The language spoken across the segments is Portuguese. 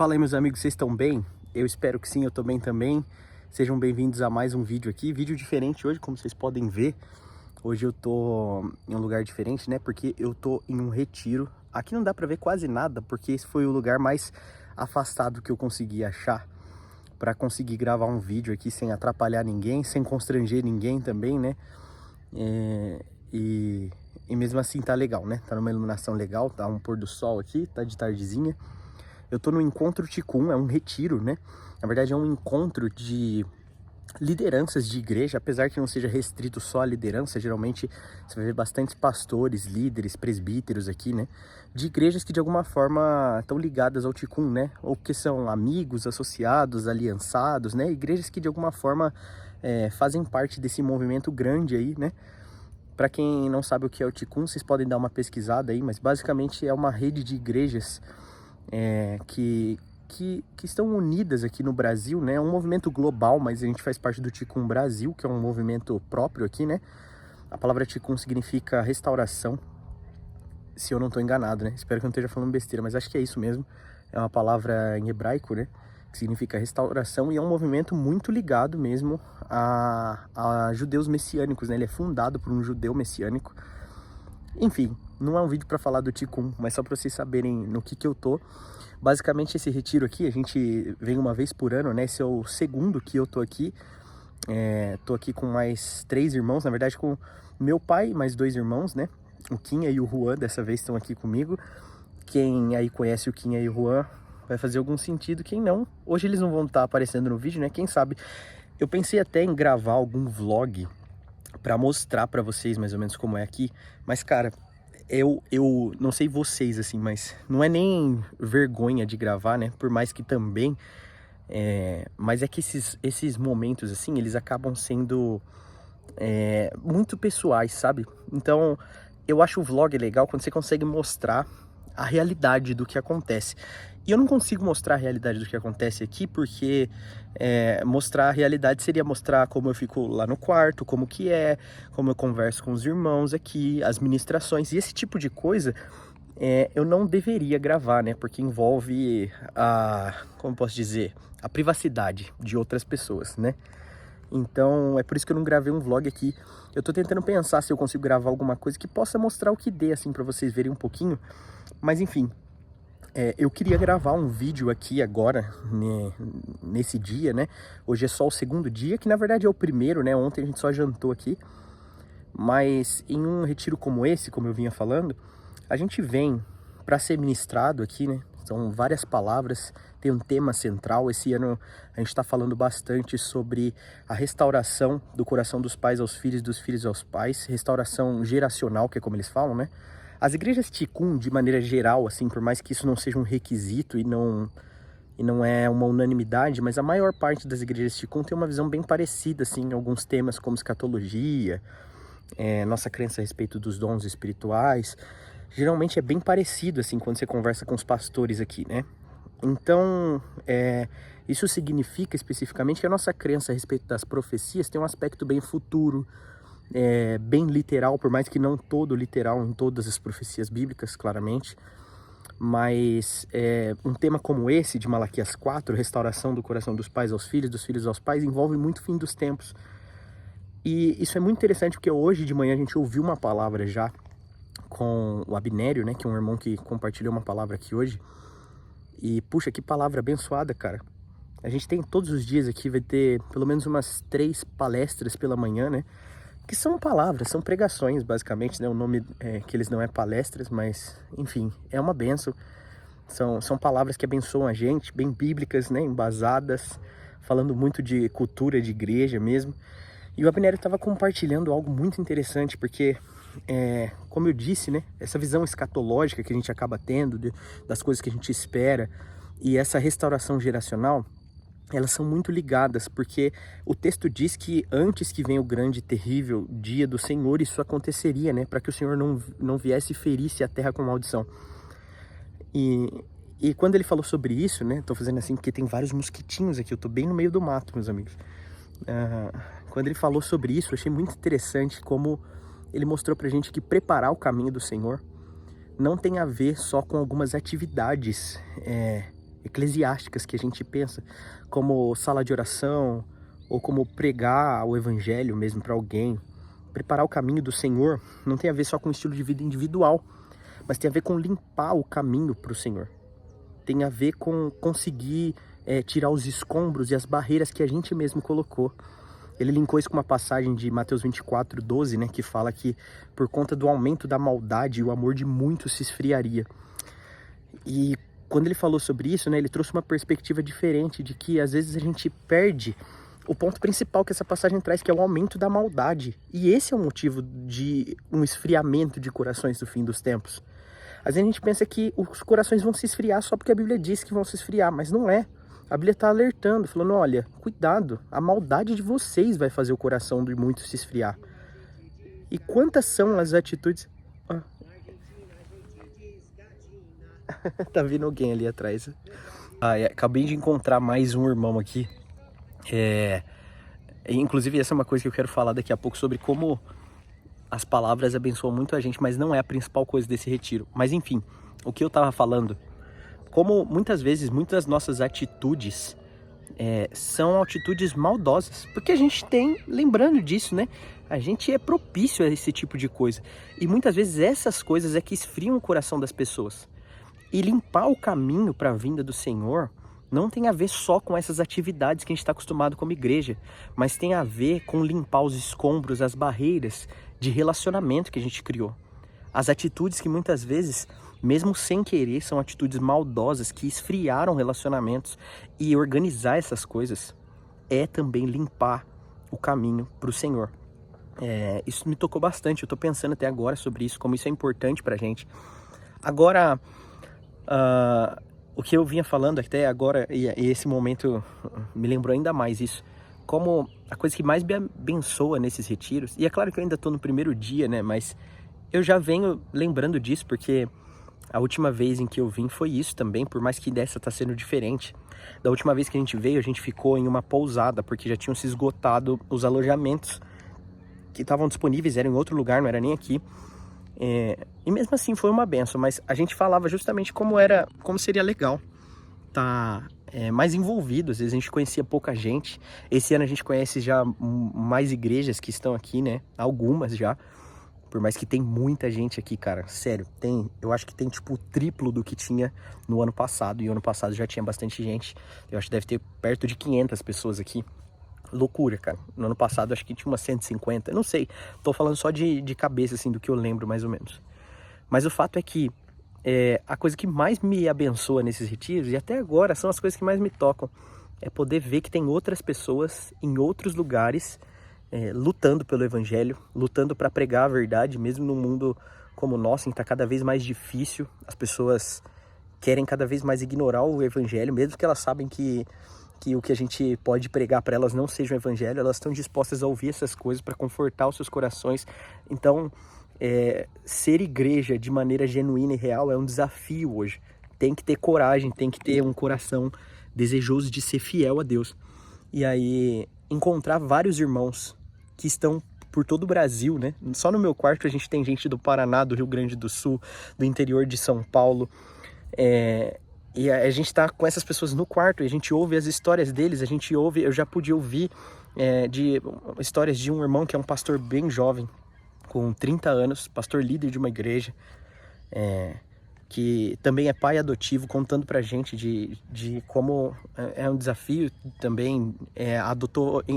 Fala aí, meus amigos, vocês estão bem? Eu espero que sim, eu tô bem também. Sejam bem-vindos a mais um vídeo aqui. Vídeo diferente hoje, como vocês podem ver. Hoje eu tô em um lugar diferente, né? Porque eu tô em um retiro. Aqui não dá pra ver quase nada, porque esse foi o lugar mais afastado que eu consegui achar pra conseguir gravar um vídeo aqui sem atrapalhar ninguém, sem constranger ninguém também, né? E mesmo assim tá legal, né? Tá numa iluminação legal, tá um pôr do sol aqui, tá de tardezinha. Eu tô no Encontro Ticum, é um retiro, né? Na verdade é um encontro de lideranças de igreja, apesar que não seja restrito só à liderança. Geralmente você vai ver bastantes pastores, líderes, presbíteros aqui, né? De igrejas que de alguma forma estão ligadas ao Ticum, né? Ou que são amigos, associados, aliançados, né? Igrejas que de alguma forma fazem parte desse movimento grande aí, né? Para quem não sabe o que é o Ticum, vocês podem dar uma pesquisada aí, mas basicamente é uma rede de igrejas que estão unidas aqui no Brasil, né? É um movimento global, mas a gente faz parte do Ticum Brasil, que é um movimento próprio aqui, né? A palavra Ticum significa restauração, se eu não estou enganado, né? Espero que eu não esteja falando besteira, mas acho que é isso mesmo. É uma palavra em hebraico, né? Que significa restauração, e é um movimento muito ligado mesmo a judeus messiânicos, né? Ele é fundado por um judeu messiânico. Enfim, não é um vídeo para falar do Ticum, mas só para vocês saberem no que eu tô. Basicamente esse retiro aqui, a gente vem uma vez por ano, né? Esse é o segundo que eu tô aqui. Tô aqui com mais 3 irmãos, na verdade com meu pai e mais 2 irmãos, né? O Quinha e o Juan dessa vez estão aqui comigo. Quem aí conhece o Quinha e o Juan vai fazer algum sentido, quem não. Hoje eles não vão estar aparecendo no vídeo, né? Quem sabe. Eu pensei até em gravar algum vlog para mostrar para vocês mais ou menos como é aqui, mas cara, eu não sei vocês assim, mas não é nem vergonha de gravar, né? Por mais que também, mas é que esses momentos assim, eles acabam sendo muito pessoais, sabe? Então eu acho o vlog legal quando você consegue mostrar a realidade do que acontece. E eu não consigo mostrar a realidade do que acontece aqui, porque mostrar a realidade seria mostrar como eu fico lá no quarto, como eu converso com os irmãos aqui, as ministrações, e esse tipo de coisa eu não deveria gravar, né? Porque envolve como posso dizer, a privacidade de outras pessoas, né? Então é por isso que eu não gravei um vlog aqui. Eu tô tentando pensar se eu consigo gravar alguma coisa que possa mostrar o que dê, assim, pra vocês verem um pouquinho. Mas enfim, eu queria gravar um vídeo aqui agora, né, nesse dia, né? Hoje é só o segundo dia, que na verdade é o primeiro, né? Ontem a gente só jantou aqui. Mas em um retiro como esse, como eu vinha falando, a gente vem para ser ministrado aqui, né? São várias palavras, tem um tema central. Esse ano a gente está falando bastante sobre a restauração do coração dos pais aos filhos, dos filhos aos pais, restauração geracional, que é como eles falam, né? As igrejas Ticum, de maneira geral, assim, por mais que isso não seja um requisito e não é uma unanimidade, mas a maior parte das igrejas Ticum tem uma visão bem parecida, assim, em alguns temas como escatologia, nossa crença a respeito dos dons espirituais. Geralmente é bem parecido, assim, quando você conversa com os pastores aqui, né? Então, isso significa especificamente que a nossa crença a respeito das profecias tem um aspecto bem futuro, bem literal, por mais que não todo literal em todas as profecias bíblicas, claramente. Mas um tema como esse, de Malaquias 4, restauração do coração dos pais aos filhos, dos filhos aos pais, envolve muito o fim dos tempos. E isso é muito interessante porque hoje de manhã a gente ouviu uma palavra já com o Abnério, né, que é um irmão que compartilhou uma palavra aqui hoje. E puxa, que palavra abençoada, cara. A gente tem todos os dias aqui, vai ter pelo menos umas 3 palestras pela manhã, né? Que são palavras, são pregações, basicamente, né? O nome que eles não é palestras, mas, enfim, é uma bênção. São palavras que abençoam a gente, bem bíblicas, né? Embasadas, falando muito de cultura de igreja mesmo. E o Abnério estava compartilhando algo muito interessante, porque, como eu disse, né? Essa visão escatológica que a gente acaba tendo, das coisas que a gente espera, e essa restauração geracional, elas são muito ligadas, porque o texto diz que antes que venha o grande e terrível dia do Senhor, isso aconteceria, né? Para que o Senhor não viesse e ferisse a terra com maldição. E quando ele falou sobre isso, né? Tô fazendo assim porque tem vários mosquitinhos aqui, eu tô bem no meio do mato, meus amigos. Quando ele falou sobre isso, eu achei muito interessante como ele mostrou pra gente que preparar o caminho do Senhor não tem a ver só com algumas atividades eclesiásticas que a gente pensa, como sala de oração, ou como pregar o evangelho mesmo para alguém, preparar o caminho do Senhor, não tem a ver só com o estilo de vida individual, mas tem a ver com limpar o caminho para o Senhor. Tem a ver com conseguir tirar os escombros e as barreiras que a gente mesmo colocou. Ele linkou isso com uma passagem de Mateus 24:12, né, que fala que por conta do aumento da maldade, o amor de muitos se esfriaria. E quando ele falou sobre isso, né, ele trouxe uma perspectiva diferente de que às vezes a gente perde o ponto principal que essa passagem traz, que é o aumento da maldade. E esse é o motivo de um esfriamento de corações do fim dos tempos. Às vezes a gente pensa que os corações vão se esfriar só porque a Bíblia diz que vão se esfriar, mas não é. A Bíblia está alertando, falando, olha, cuidado, a maldade de vocês vai fazer o coração de muitos se esfriar. E quantas são as atitudes... Tá vindo alguém ali atrás. Acabei de encontrar mais um irmão aqui. Inclusive essa é uma coisa que eu quero falar daqui a pouco, sobre como as palavras abençoam muito a gente, mas não é a principal coisa desse retiro. Mas enfim, o que eu tava falando, como muitas vezes, muitas das nossas atitudes são atitudes maldosas, porque a gente tem, lembrando disso, né? A gente é propício a esse tipo de coisa. E muitas vezes essas coisas é que esfriam o coração das pessoas. E limpar o caminho para a vinda do Senhor não tem a ver só com essas atividades que a gente está acostumado como igreja, mas tem a ver com limpar os escombros, as barreiras de relacionamento que a gente criou. As atitudes que muitas vezes, mesmo sem querer, são atitudes maldosas que esfriaram relacionamentos. E organizar essas coisas é também limpar o caminho para o Senhor. Isso me tocou bastante, eu estou pensando até agora sobre isso, como isso é importante para a gente. Agora... o que eu vinha falando até agora, e esse momento me lembrou ainda mais isso, como a coisa que mais me abençoa nesses retiros, e é claro que eu ainda estou no primeiro dia, né, mas eu já venho lembrando disso, porque a última vez em que eu vim foi isso também, por mais que dessa tá sendo diferente. Da última vez que a gente veio, a gente ficou em uma pousada, porque já tinham se esgotado os alojamentos que estavam disponíveis, eram em outro lugar, não era nem aqui. E mesmo assim foi uma benção, mas a gente falava justamente como seria legal tá mais envolvido. Às vezes a gente conhecia pouca gente. Esse ano a gente conhece já mais igrejas que estão aqui, né? Algumas já. Por mais que tem muita gente aqui, cara. Sério, eu acho que tem tipo o triplo do que tinha no ano passado. E o ano passado já tinha bastante gente. Eu acho que deve ter perto de 500 pessoas aqui. Loucura, cara. No ano passado acho que tinha umas 150, não sei. Tô falando só de cabeça, assim, do que eu lembro mais ou menos. Mas o fato é que a coisa que mais me abençoa nesses retiros, e até agora são as coisas que mais me tocam, é poder ver que tem outras pessoas em outros lugares lutando pelo evangelho, lutando para pregar a verdade, mesmo num mundo como o nosso, em que tá cada vez mais difícil. As pessoas querem cada vez mais ignorar o evangelho, mesmo que elas sabem que o que a gente pode pregar para elas não seja o evangelho, elas estão dispostas a ouvir essas coisas para confortar os seus corações. Então, ser igreja de maneira genuína e real é um desafio hoje. Tem que ter coragem, tem que ter um coração desejoso de ser fiel a Deus. E aí, encontrar vários irmãos que estão por todo o Brasil, né? Só no meu quarto a gente tem gente do Paraná, do Rio Grande do Sul, do interior de São Paulo. E a gente tá com essas pessoas no quarto, e a gente ouve as histórias deles, eu já pude ouvir de histórias de um irmão que é um pastor bem jovem, com 30 anos, pastor líder de uma igreja, que também é pai adotivo, contando pra gente de como é um desafio também,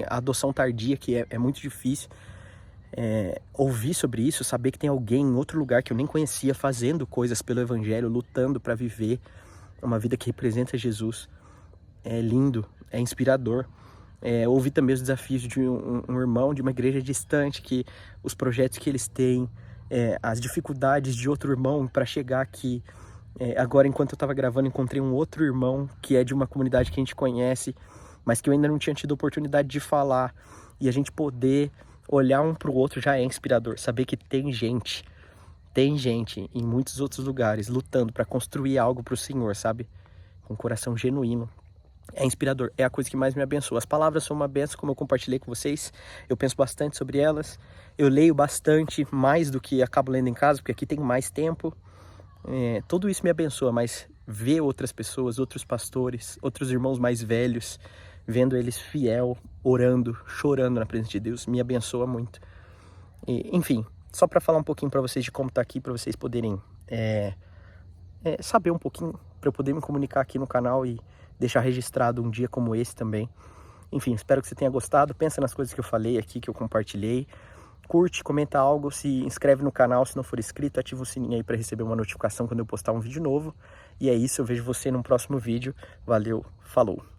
a adoção tardia, que é muito difícil. Ouvir sobre isso, saber que tem alguém em outro lugar que eu nem conhecia fazendo coisas pelo evangelho, lutando para viver uma vida que representa Jesus, é lindo, é inspirador. Ouvir também os desafios de um irmão de uma igreja distante, que os projetos que eles têm, as dificuldades de outro irmão para chegar aqui. Agora, enquanto eu estava gravando, encontrei um outro irmão que é de uma comunidade que a gente conhece, mas que eu ainda não tinha tido oportunidade de falar. E a gente poder olhar um para o outro já é inspirador. Saber que tem gente em muitos outros lugares lutando para construir algo para o Senhor, sabe? Com um coração genuíno. É inspirador, é a coisa que mais me abençoa. As palavras são uma benção, como eu compartilhei com vocês. Eu penso bastante sobre elas. Eu leio bastante, mais do que acabo lendo em casa, porque aqui tem mais tempo. Tudo isso me abençoa, mas ver outras pessoas, outros pastores, outros irmãos mais velhos, vendo eles fiel, orando, chorando na presença de Deus, me abençoa muito. E, enfim, só para falar um pouquinho para vocês de como tá aqui, para vocês poderem saber um pouquinho, para eu poder me comunicar aqui no canal e deixar registrado um dia como esse também. Enfim, espero que você tenha gostado. Pensa nas coisas que eu falei aqui, que eu compartilhei. Curte, comenta algo, se inscreve no canal se não for inscrito, ativa o sininho aí para receber uma notificação quando eu postar um vídeo novo. E é isso, eu vejo você no próximo vídeo. Valeu, falou!